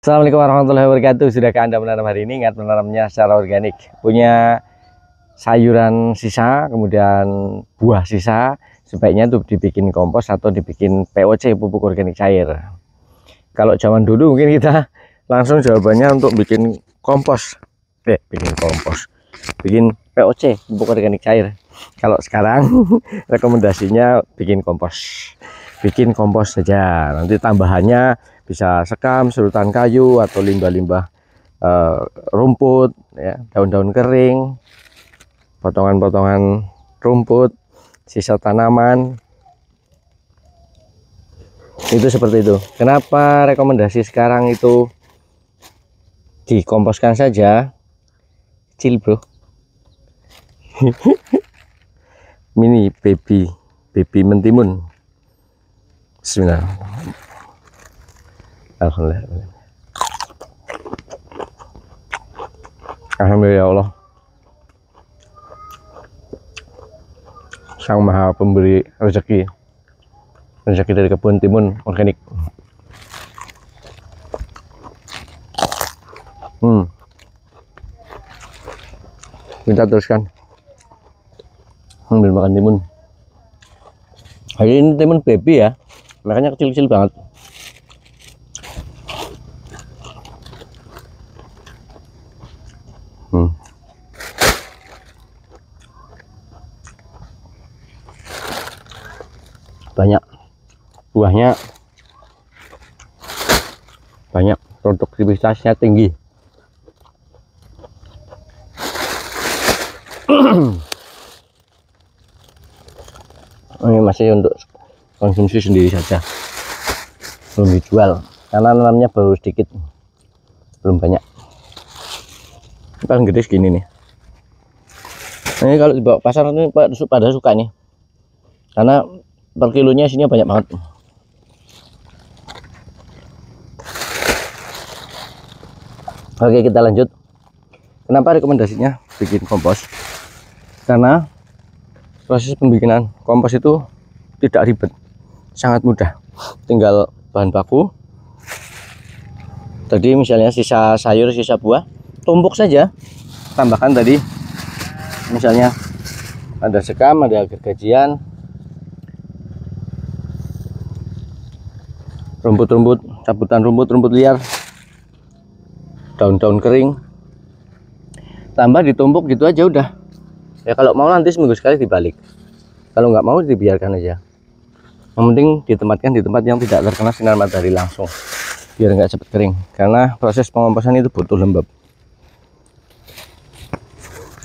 Assalamualaikum warahmatullahi wabarakatuh. Sudahkah Anda menanam hari ini? Ingat menanamnya secara organik. Punya sayuran sisa, kemudian buah sisa, sebaiknya tuh dibikin kompos atau dibikin POC, pupuk organik cair. Kalau zaman dulu mungkin kita langsung jawabannya untuk bikin kompos. Bikin POC, pupuk organik cair. Kalau sekarang rekomendasinya bikin kompos. Bikin kompos saja. Nanti tambahannya bisa sekam, serutan kayu, atau limbah-limbah rumput, ya, daun-daun kering, potongan-potongan rumput, sisa tanaman. Itu seperti itu. Kenapa rekomendasi sekarang itu dikomposkan saja? Kecil, bro. Mini baby mentimun. Bismillah. Alhamdulillah. Alhamdulillah ya Allah, Sang Maha Pemberi rezeki dari kebun timun organik. Kita teruskan ambil makan timun. Hari ini timun baby ya, makanya kecil-kecil banget. Banyak buahnya, banyak, produktivitasnya tinggi. Ini masih untuk konsumsi sendiri saja, belum dijual karena nanamnya baru sedikit, belum banyak. Paling gede segini nih. Ini kalau dibawa pasar ini pada suka nih, karena per kilonya isinya banyak banget. Oke, kita lanjut. Kenapa rekomendasinya bikin kompos? Karena proses pembikinan kompos itu tidak ribet, sangat mudah. Tinggal bahan baku tadi, misalnya sisa sayur, sisa buah, tumbuk saja, tambahkan tadi misalnya ada sekam, ada gergajian, rumput-rumput, cabutan rumput liar, daun-daun kering, tambah ditumpuk gitu aja udah. Ya kalau mau nanti seminggu sekali dibalik, kalau nggak mau dibiarkan aja. Yang penting ditempatkan di tempat yang tidak terkena sinar matahari langsung, biar nggak cepat kering, karena proses pengomposan itu butuh lembab.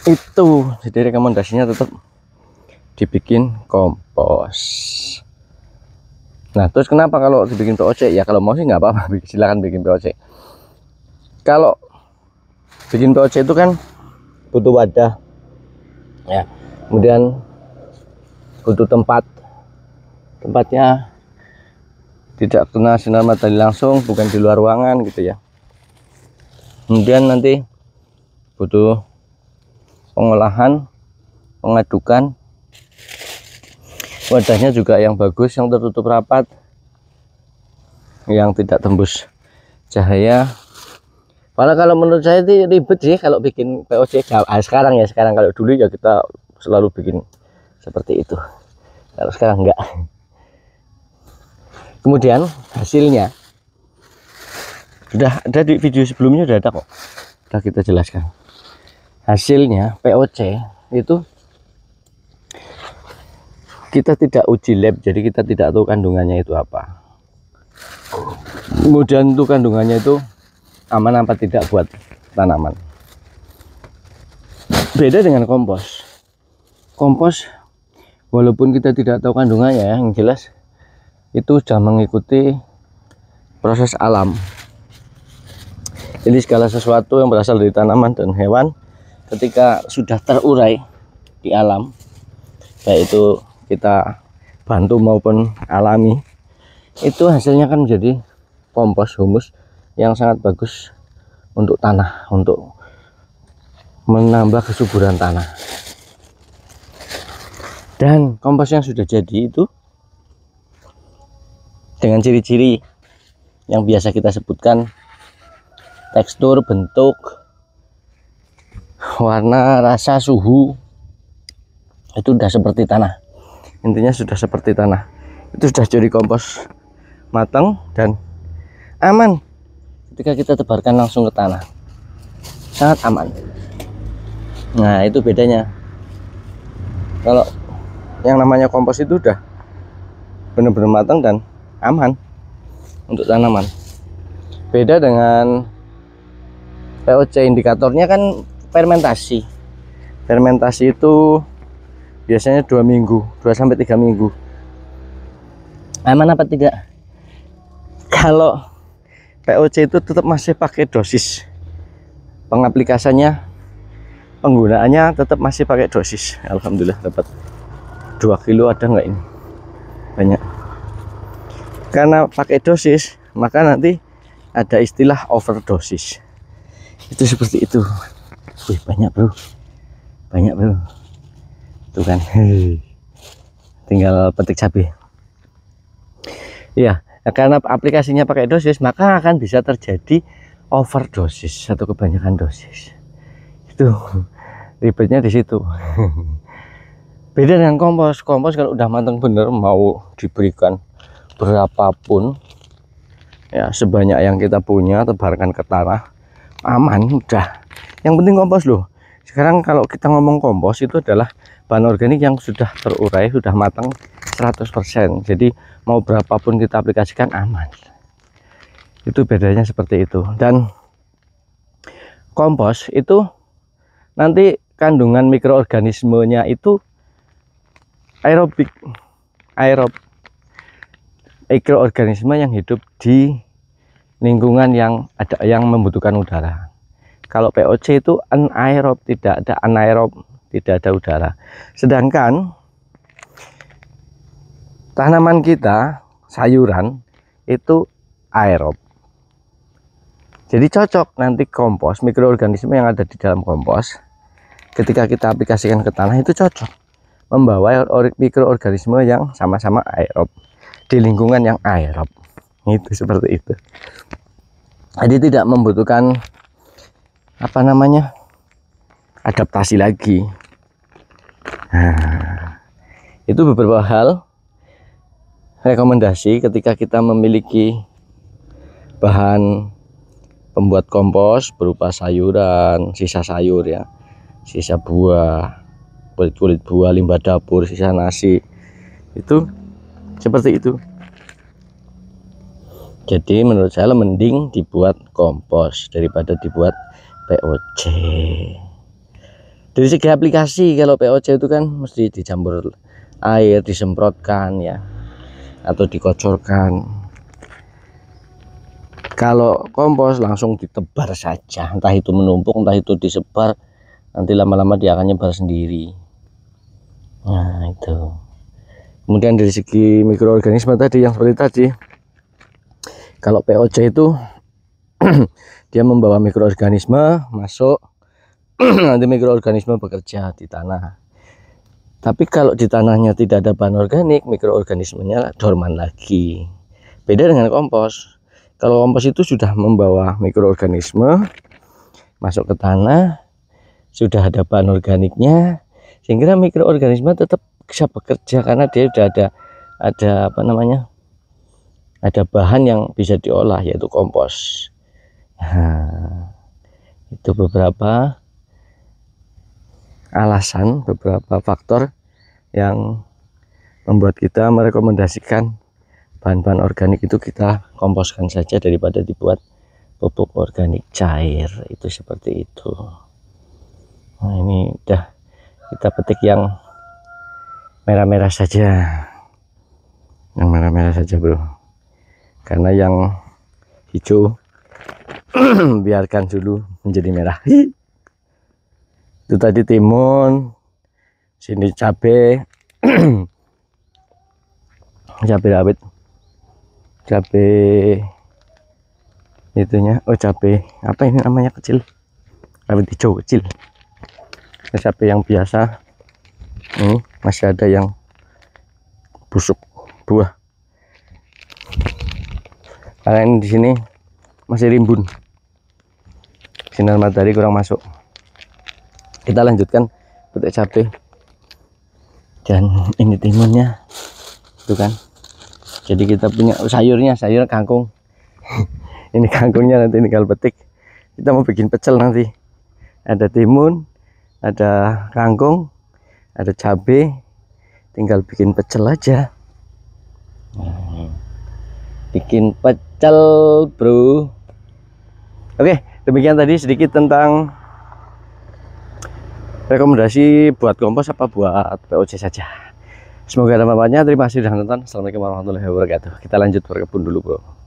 Itu jadi rekomendasinya tetap dibikin kompos. Nah, terus kenapa kalau dibikin POC? Ya kalau mau sih nggak apa-apa, silakan bikin POC. Kalau bikin POC itu kan butuh wadah, ya, kemudian butuh tempatnya tidak kena sinar matahari langsung, bukan di luar ruangan gitu ya. Kemudian nanti butuh pengolahan, pengadukan, wadahnya juga yang bagus, yang tertutup rapat, yang tidak tembus cahaya. Malah kalau menurut saya itu ribet sih kalau bikin POC sekarang ya. Sekarang, kalau dulu ya kita selalu bikin seperti itu, kalau sekarang enggak. Kemudian hasilnya sudah ada di video sebelumnya, sudah ada kok, sudah kita jelaskan. Hasilnya POC itu kita tidak uji lab, jadi kita tidak tahu kandungannya itu apa. Kemudian itu kandungannya itu aman apa tidak buat tanaman. Beda dengan kompos. Kompos walaupun kita tidak tahu kandungannya, yang jelas itu sudah mengikuti proses alam. Jadi segala sesuatu yang berasal dari tanaman dan hewan, ketika sudah terurai di alam, baik itu kita bantu maupun alami, itu hasilnya kan menjadi kompos, humus yang sangat bagus untuk tanah, untuk menambah kesuburan tanah. Dan kompos yang sudah jadi itu dengan ciri-ciri yang biasa kita sebutkan tekstur, bentuk, warna, rasa, suhu itu sudah seperti tanah. Intinya sudah seperti tanah. Itu sudah jadi kompos matang dan aman ketika kita tebarkan langsung ke tanah, sangat aman. Nah, itu bedanya. Kalau yang namanya kompos itu udah benar-benar matang dan aman untuk tanaman. Beda dengan POC, indikatornya kan fermentasi. Fermentasi itu biasanya 2 minggu, 2 sampai 3 minggu. Aman apa tidak? Kalau POC itu tetap masih pakai dosis. Pengaplikasiannya, penggunaannya tetap masih pakai dosis. Alhamdulillah dapat 2 kilo ada nggak ini? Banyak. Karena pakai dosis, maka nanti ada istilah overdosis. Itu seperti itu. Wih, banyak bro, banyak bro. Tuh kan, tinggal petik cabai. Iya, karena aplikasinya pakai dosis, maka akan bisa terjadi overdosis atau kebanyakan dosis. Itu ribetnya di situ. Beda dengan kompos. Kompos kalau udah matang bener, mau diberikan berapapun, ya sebanyak yang kita punya, tebarkan ke tanah, aman udah. Yang penting kompos loh. Sekarang kalau kita ngomong kompos, itu adalah bahan organik yang sudah terurai, sudah matang 100%. Jadi mau berapapun kita aplikasikan aman. Itu bedanya seperti itu. Dan kompos itu nanti kandungan mikroorganismenya itu aerob mikroorganisme yang hidup di lingkungan yang membutuhkan udara. Kalau POC itu anaerob, tidak ada anaerob, tidak ada udara. Sedangkan tanaman kita, sayuran itu aerob. Jadi cocok nanti kompos, mikroorganisme yang ada di dalam kompos ketika kita aplikasikan ke tanah itu cocok membawa mikroorganisme yang sama-sama aerob di lingkungan yang aerob. Itu seperti itu. Jadi tidak membutuhkan apa namanya, adaptasi lagi. Nah, itu beberapa hal rekomendasi ketika kita memiliki bahan pembuat kompos berupa sayuran, sisa sayur ya, sisa buah, kulit buah, limbah dapur, sisa nasi, itu seperti itu. Jadi menurut saya mending dibuat kompos daripada dibuat POC. Dari segi aplikasi, kalau POC itu kan mesti dicampur air, disemprotkan ya, atau dikocorkan. Kalau kompos langsung ditebar saja, entah itu menumpuk, entah itu disebar, nanti lama-lama dia akan nyebar sendiri. Nah itu. Kemudian dari segi mikroorganisme tadi yang seperti tadi, kalau POC itu dia membawa mikroorganisme masuk, nanti mikroorganisme bekerja di tanah. Tapi kalau di tanahnya tidak ada bahan organik, mikroorganismenya dorman lagi. Beda dengan kompos. Kalau kompos itu sudah membawa mikroorganisme masuk ke tanah, sudah ada bahan organiknya, sehingga mikroorganisme tetap bisa bekerja karena dia sudah ada apa namanya, ada bahan yang bisa diolah, yaitu kompos. Nah, itu beberapa alasan, beberapa faktor yang membuat kita merekomendasikan bahan-bahan organik itu kita komposkan saja daripada dibuat pupuk organik cair. Itu seperti itu. Nah, ini udah kita petik yang merah-merah saja, yang merah-merah saja bro, karena yang hijau biarkan dulu menjadi merah. Itu tadi timun, sini cabai, cabai rawit, cabai itunya, oh cabai apa ini namanya, kecil, rawit hijau kecil. Cabai yang biasa ini masih ada yang busuk buah, karena ini di sini masih rimbun. sinar matahari kurang masuk. Kita lanjutkan petik cabai. Dan ini timunnya itu kan. Jadi kita punya sayurnya, sayur kangkung. Ini kangkungnya nanti tinggal petik. Kita mau bikin pecel nanti. Ada timun, ada kangkung, ada cabai. Tinggal bikin pecel aja. Bikin pecel, bro. Oke, demikian tadi sedikit tentang rekomendasi buat kompos apa buat POC saja. Semoga ada manfaatnya. Terima kasih sudah nonton. Assalamualaikum warahmatullahi wabarakatuh. Kita lanjut berkebun dulu, bro.